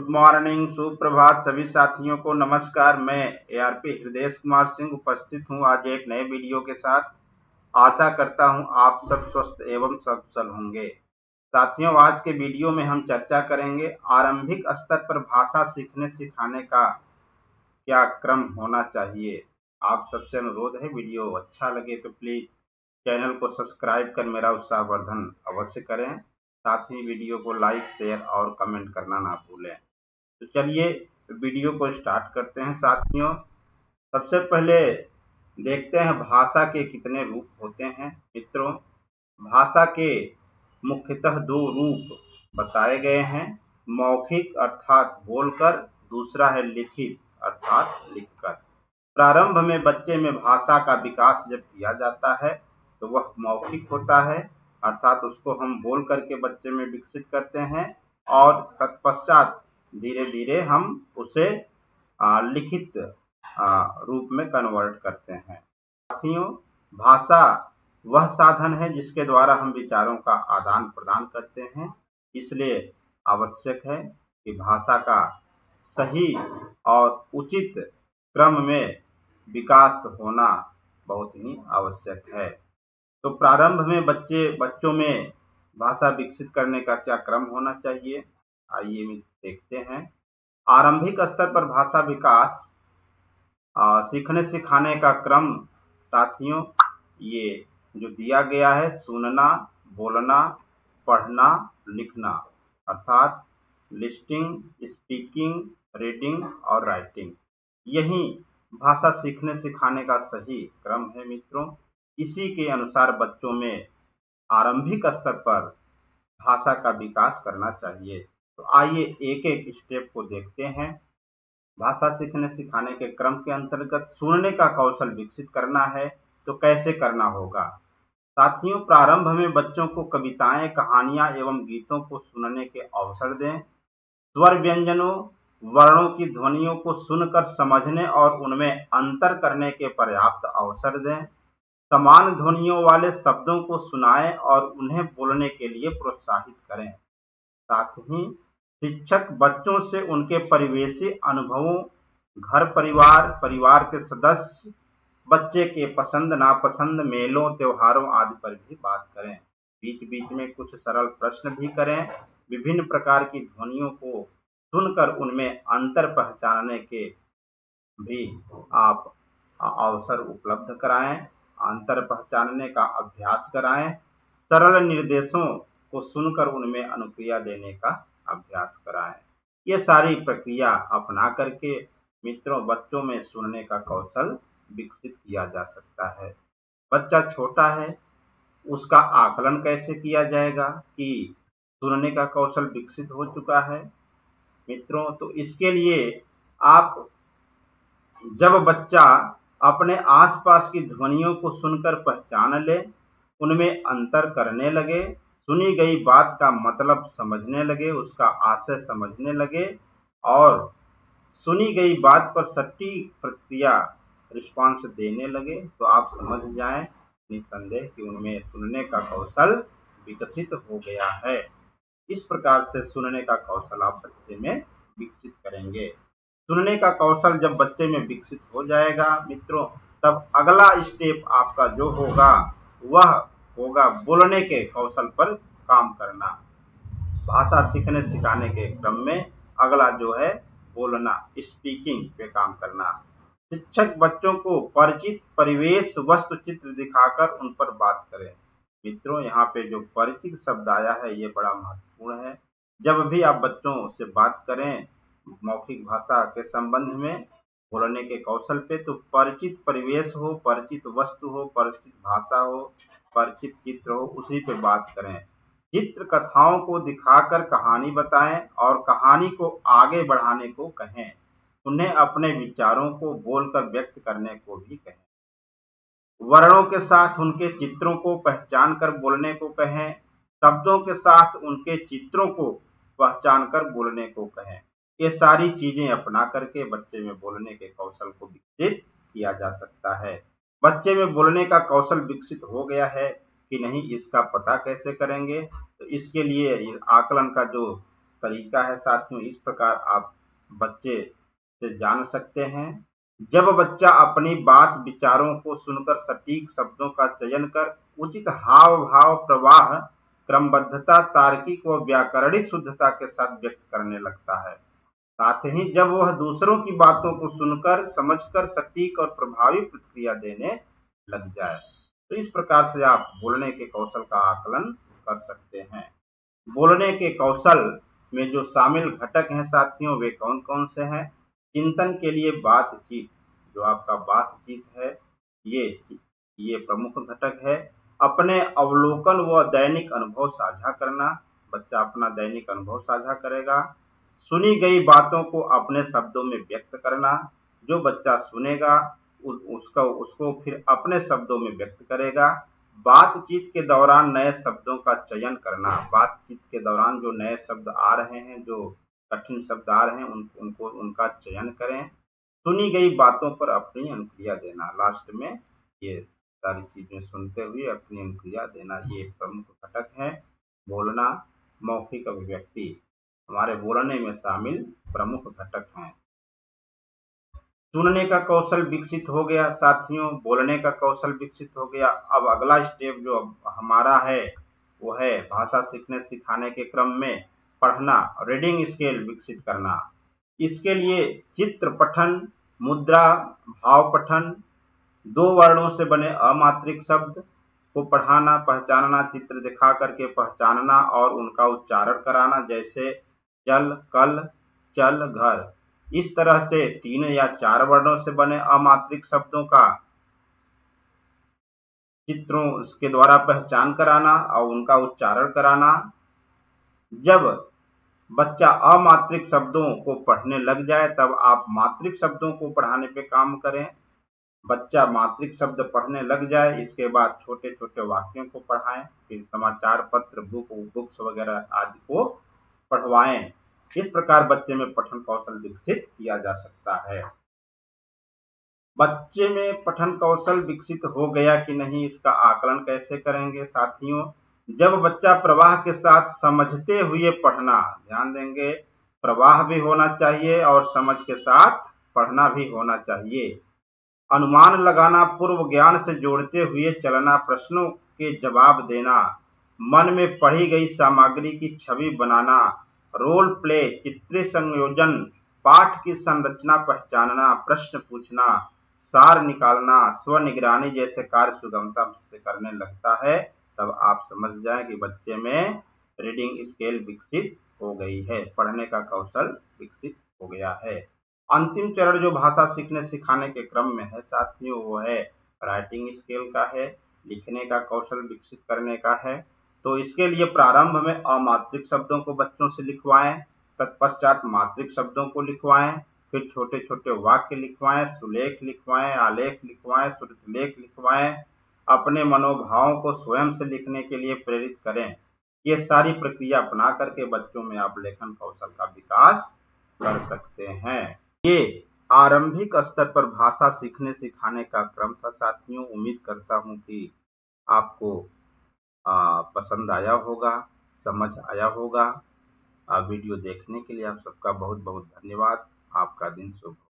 Good morning, सुप्रभात सभी साथियों को नमस्कार। मैं एआरपी हृदय कुमार सिंह उपस्थित हूं आज एक नए वीडियो के साथ। आशा करता हूं आप सब स्वस्थ एवं सकुशल होंगे। साथियों, आज के वीडियो में हम चर्चा करेंगे आरंभिक स्तर पर भाषा सीखने सिखाने का क्या क्रम होना चाहिए। आप सबसे अनुरोध है, वीडियो अच्छा लगे तो प्लीज चैनल को सब्सक्राइब कर मेरा उत्साहवर्धन अवश्य करें। साथ ही वीडियो को लाइक, शेयर और कमेंट करना ना भूलें। तो चलिए वीडियो को स्टार्ट करते हैं साथियों। सबसे पहले देखते हैं भाषा के कितने रूप होते हैं। मित्रों, भाषा के मुख्यतः दो रूप बताए गए हैं। मौखिक अर्थात बोलकर, दूसरा है लिखित अर्थात लिखकर। प्रारंभ में बच्चे में भाषा का विकास जब किया जाता है तो वह मौखिक होता है, अर्थात उसको हम बोल करके बच्चे में विकसित करते हैं और तत्पश्चात धीरे धीरे हम उसे लिखित रूप में कन्वर्ट करते हैं। साथियों, भाषा वह साधन है जिसके द्वारा हम विचारों का आदान प्रदान करते हैं। इसलिए आवश्यक है कि भाषा का सही और उचित क्रम में विकास होना बहुत ही आवश्यक है। तो प्रारंभ में बच्चों में भाषा विकसित करने का क्या क्रम होना चाहिए, आइए देखते हैं। आरंभिक स्तर पर भाषा विकास सीखने सिखाने का क्रम साथियों ये जो दिया गया है, सुनना, बोलना, पढ़ना, लिखना अर्थात लिस्टिंग, स्पीकिंग, रीडिंग और राइटिंग, यही भाषा सीखने सिखाने का सही क्रम है। मित्रों, इसी के अनुसार बच्चों में आरंभिक स्तर पर भाषा का विकास करना चाहिए। तो आइए एक एक स्टेप को देखते हैं। भाषा सीखने सिखाने के क्रम के अंतर्गत सुनने का कौशल विकसित करना है तो कैसे करना होगा। साथियों, प्रारंभ में बच्चों को कविताएं, कहानियां एवं गीतों को सुनने के अवसर दें। स्वर व्यंजनों, वर्णों की ध्वनियों को सुनकर समझने और उनमें अंतर करने के पर्याप्त अवसर दें। समान ध्वनियों वाले शब्दों को सुनाएं और उन्हें बोलने के लिए प्रोत्साहित करें। साथ ही शिक्षक बच्चों से उनके परिवेशी अनुभवों, घर परिवार, परिवार के सदस्य, बच्चे के पसंद नापसंद, मेलों, त्योहारों आदि पर भी बात करें। बीच बीच में कुछ सरल प्रश्न भी करें। विभिन्न प्रकार की ध्वनियों को सुनकर उनमें अंतर पहचानने के भी आप अवसर उपलब्ध कराएं, अंतर पहचानने का अभ्यास कराएं। सरल निर्देशों को सुनकर उनमें अनुक्रिया देने का अभ्यास कराएं। ये सारी प्रक्रिया अपना करके मित्रों बच्चों में सुनने का कौशल विकसित किया जा सकता है। बच्चा छोटा है, उसका आकलन कैसे किया जाएगा कि सुनने का कौशल विकसित हो चुका है। मित्रों, तो इसके लिए आप जब बच्चा अपने आसपास की ध्वनियों को सुनकर पहचान ले, उनमें अंतर करने लगे, सुनी गई बात का मतलब समझने लगे, उसका आशय समझने लगे और सुनी गई बात पर सटीक प्रतिक्रिया रिस्पांस देने लगे, तो आप समझ जाएं निसंदेह कि उनमें सुनने का कौशल विकसित हो गया है। इस प्रकार से सुनने का कौशल आप बच्चे में विकसित करेंगे। सुनने का कौशल जब बच्चे में विकसित हो जाएगा मित्रों, तब अगला स्टेप आपका जो होगा वह होगा बोलने के कौशल पर काम करना। भाषा सीखने सिखाने के क्रम में अगला जो है बोलना, स्पीकिंग पे काम करना। शिक्षक बच्चों को परिचित परिवेश, वस्तु, चित्र दिखाकर उन पर बात करें। मित्रों, यहाँ पे जो परिचित शब्द आया है ये बड़ा महत्वपूर्ण है। जब भी आप बच्चों से बात करें मौखिक भाषा के संबंध में, बोलने के कौशल पे, तो परिचित परिवेश हो, परिचित वस्तु हो, परिचित भाषा हो, परिचित चित्र हो, उसी पे बात करें। चित्र कथाओं को दिखाकर कहानी बताएं और कहानी को आगे बढ़ाने को कहें। उन्हें अपने विचारों को बोलकर व्यक्त करने को भी कहें। वर्णों के साथ उनके चित्रों को पहचान कर बोलने को कहें। शब्दों के साथ उनके चित्रों को पहचान कर बोलने को कहें। ये सारी चीजें अपना करके बच्चे में बोलने के कौशल को विकसित किया जा सकता है। बच्चे में बोलने का कौशल विकसित हो गया है कि नहीं, इसका पता कैसे करेंगे? तो इसके लिए आकलन का जो तरीका है साथियों, इस प्रकार आप बच्चे से जान सकते हैं। जब बच्चा अपनी बात विचारों को सुनकर सटीक शब्दों का चयन कर उचित हाव भाव प्रवाह क्रमबद्धता तार्किक व व्याकरणिक शुद्धता के साथ व्यक्त करने लगता है, साथ ही जब वह दूसरों की बातों को सुनकर समझकर सटीक और प्रभावी प्रतिक्रिया देने लग जाए, तो इस प्रकार से आप बोलने के कौशल का आकलन कर सकते हैं। बोलने के कौशल में जो शामिल घटक हैं साथियों, वे कौन कौन से हैं? चिंतन के लिए बातचीत, जो आपका बातचीत है, ये ये प्रमुख घटक है। अपने अवलोकन व दैनिक अनुभव साझा करना, बच्चा अपना दैनिक अनुभव साझा करेगा। सुनी गई बातों को अपने शब्दों में व्यक्त करना, जो बच्चा सुनेगा उसको फिर अपने शब्दों में व्यक्त करेगा। बातचीत के दौरान नए शब्दों का चयन करना, बातचीत के दौरान जो नए शब्द आ रहे हैं, जो कठिन शब्द आ रहे हैं, उनका चयन करें। सुनी गई बातों पर अपनी अनुक्रिया देना, लास्ट में ये सारी चीजें सुनते हुए अपनी अनुक्रिया देना, ये प्रमुख घटक है। बोलना, मौखिक अभिव्यक्ति हमारे बोलने में शामिल प्रमुख घटक हैं। सुनने का कौशल विकसित हो गया साथियों, बोलने का कौशल विकसित हो गया। अब अगला स्टेप जो हमारा है वो है भाषा सीखने सिखाने के क्रम में पढ़ना, रीडिंग स्केल विकसित करना। इसके लिए चित्र पठन, मुद्रा, भाव पठन, 2 वर्णों से बने अमात्रिक शब्द को पढ़ाना, पहचानना, चित्र दिखा करके पहचानना और उनका उच्चारण कराना, जैसे जल, कल, चल, घर। इस तरह से 3 या 4 वर्णों से बने अमात्रिक शब्दों का चित्रों के द्वारा पहचान कराना और उनका उच्चारण कराना। जब बच्चा अमात्रिक शब्दों को पढ़ने लग जाए तब आप मात्रिक शब्दों को पढ़ाने पे काम करें। बच्चा मात्रिक शब्द पढ़ने लग जाए, इसके बाद छोटे छोटे वाक्यों को पढ़ाएं, फिर समाचार पत्र, बुक्स वगैरह आदि को पढ़वाएं। इस प्रकार बच्चे में पठन कौशल विकसित किया जा सकता है। बच्चे में पठन कौशल विकसित हो गया कि नहीं, इसका आकलन कैसे करेंगे साथियों? जब बच्चा प्रवाह के साथ समझते हुए पढ़ना, ध्यान देंगे, प्रवाह भी होना चाहिए और समझ के साथ पढ़ना भी होना चाहिए। अनुमान लगाना, पूर्व ज्ञान से जोड़ते हुए चलना, प्रश्नों के जवाब देना, मन में पढ़ी गई सामग्री की छवि बनाना, रोल प्ले, चित्रीय संयोजन, पाठ की संरचना पहचानना, प्रश्न पूछना, सार निकालना, स्वनिगरानी जैसे कार्य सुगमता से करने लगता है, तब आप समझ जाएं कि बच्चे में रीडिंग स्केल विकसित हो गई है, पढ़ने का कौशल विकसित हो गया है। अंतिम चरण जो भाषा सीखने सिखाने के क्रम में है साथियों, वो है राइटिंग स्केल का है, लिखने का कौशल विकसित करने का है। तो इसके लिए प्रारंभ में अमात्रिक शब्दों को बच्चों से लिखवाएं, तत्पश्चात मात्रिक शब्दों को लिखवाएं, फिर छोटे छोटे वाक्य लिखवाएं, सुलेख लिखवाएं, आलेख लिखवाएं, श्रुतिलेख लिखवाएं। अपने मनोभावों को स्वयं से लिखने के लिए प्रेरित करें। ये सारी प्रक्रिया अपना करके बच्चों में आप लेखन कौशल का विकास कर सकते हैं। ये आरंभिक स्तर पर भाषा सीखने सिखाने का क्रम था साथियों। उम्मीद करता हूँ कि आपको पसंद आया होगा, समझ आया होगा। वीडियो देखने के लिए आप सबका बहुत बहुत धन्यवाद। आपका दिन शुभ हो।